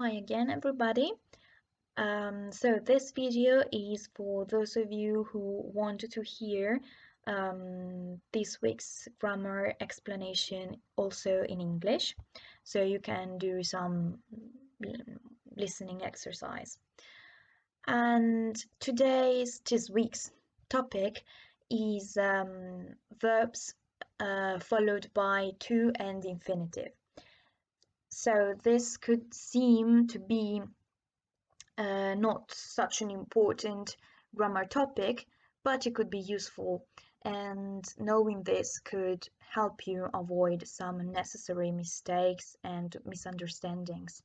Hi again, everybody. So this video is for those of you who wanted to hear this week's grammar explanation also in English. So you can do some listening exercise. And this week's topic is verbs followed by to and infinitive. So this could seem to be not such an important grammar topic, but it could be useful, and knowing this could help you avoid some unnecessary mistakes and misunderstandings.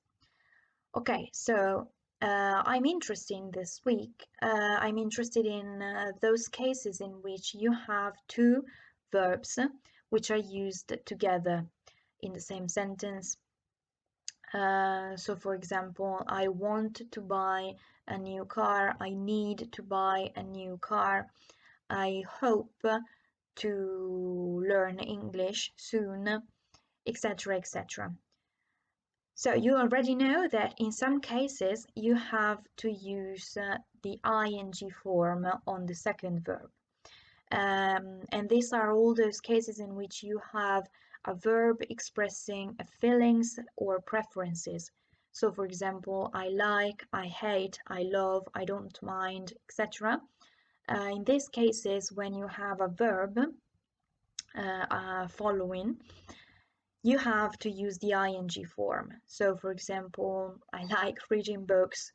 Okay, so I'm interested this week. I'm interested in those cases in which you have two verbs which are used together in the same sentence. So for example, I want to buy a new car, I need to buy a new car, I hope to learn English soon, etc., etc. So you already know that in some cases you have to use the ing form on the second verb. And these are all those cases in which you have a verb expressing feelings or preferences. So for example, I like, I hate, I love, I don't mind, etc. In these cases, when you have a verb following, you have to use the ing form. So for example, I like reading books,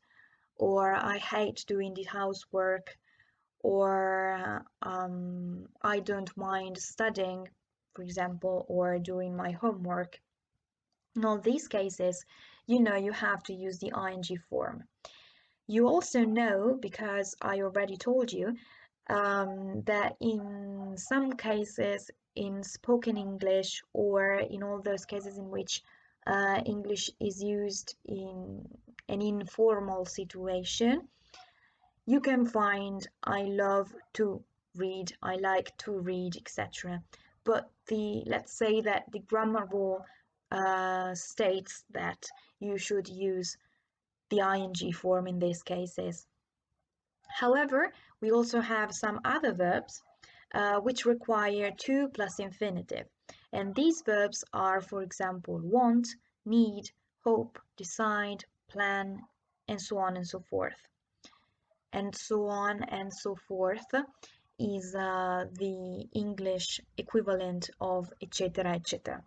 or I hate doing the housework, or I don't mind studying, for example, or doing my homework. In all these cases, you know you have to use the ing form. You also know, because I already told you, that in some cases in spoken English, or in all those cases in which English is used in an informal situation, you can find I love to read, I like to read, etc. But let's say that the grammar rule states that you should use the ing form in these cases. However, we also have some other verbs which require to plus infinitive. And these verbs are, for example, want, need, hope, decide, plan, and so on and so forth. And so on and so forth is the English equivalent of etc., etc.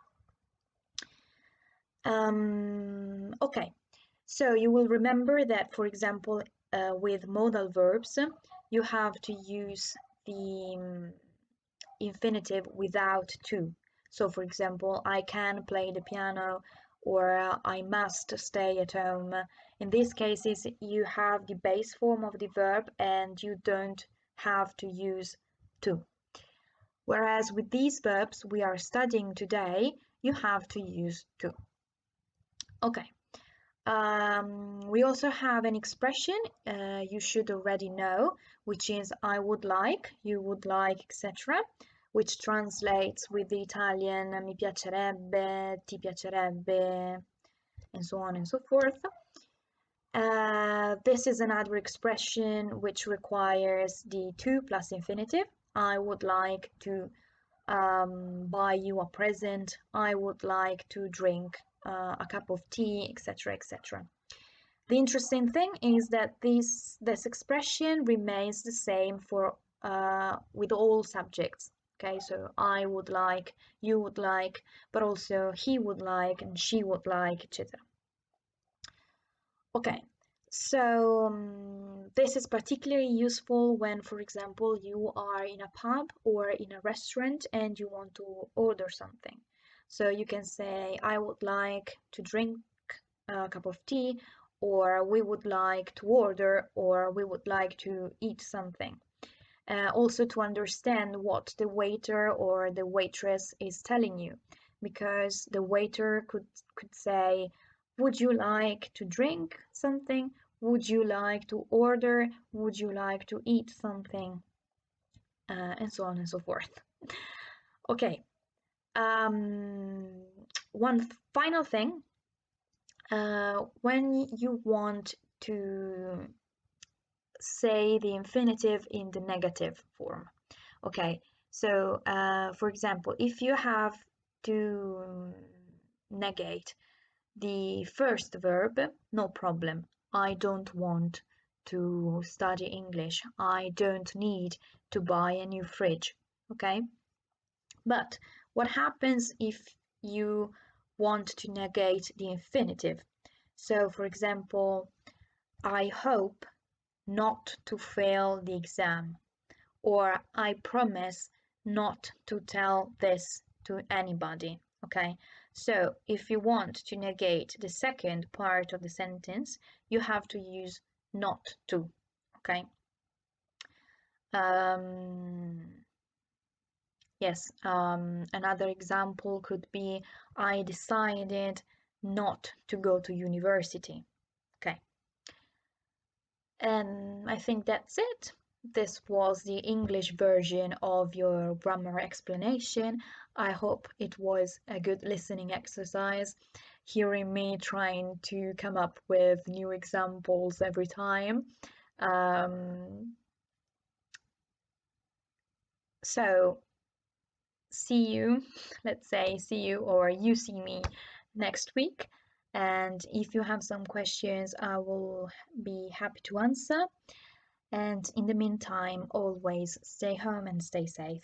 Okay, so you will remember that, for example, with modal verbs, you have to use the infinitive without to. So, for example, I can play the piano, or I must stay at home. In these cases, you have the base form of the verb and you don't have to use to. Whereas with these verbs we are studying today, you have to use to. Okay. We also have an expression you should already know, which is I would like, you would like, etc., which translates with the Italian mi piacerebbe, ti piacerebbe, and so on and so forth. This is another expression which requires the to plus infinitive. I would like to buy you a present, I would like to drink a cup of tea, etc., etc. The interesting thing is that this expression remains the same for with all subjects. Okay, so I would like, you would like, but also he would like and she would like, etc. Okay, so this is particularly useful when, for example, you are in a pub or in a restaurant and you want to order something. So you can say, I would like to drink a cup of tea, or we would like to order, or we would like to eat something. Also to understand what the waiter or the waitress is telling you, because the waiter could say, would you like to drink something? Would you like to order? Would you like to eat something? And so on and so forth. Okay. One final thing when you want to say the infinitive in the negative form. Okay, so for example, if you have to negate the first verb, no problem. I don't want to study English. I don't need to buy a new fridge. Okay, but what happens if you want to negate the infinitive? So, for example, I hope not to fail the exam, or I promise not to tell this to anybody. Okay, so if you want to negate the second part of the sentence, you have to use not to. Okay. Yes, another example could be I decided not to go to university. Okay. And I think that's it. This was the English version of your grammar explanation. I hope it was a good listening exercise, hearing me trying to come up with new examples every time. So see you, let's say, see you or you see me next week. And if you have some questions, I will be happy to answer. And in the meantime, always stay home and stay safe.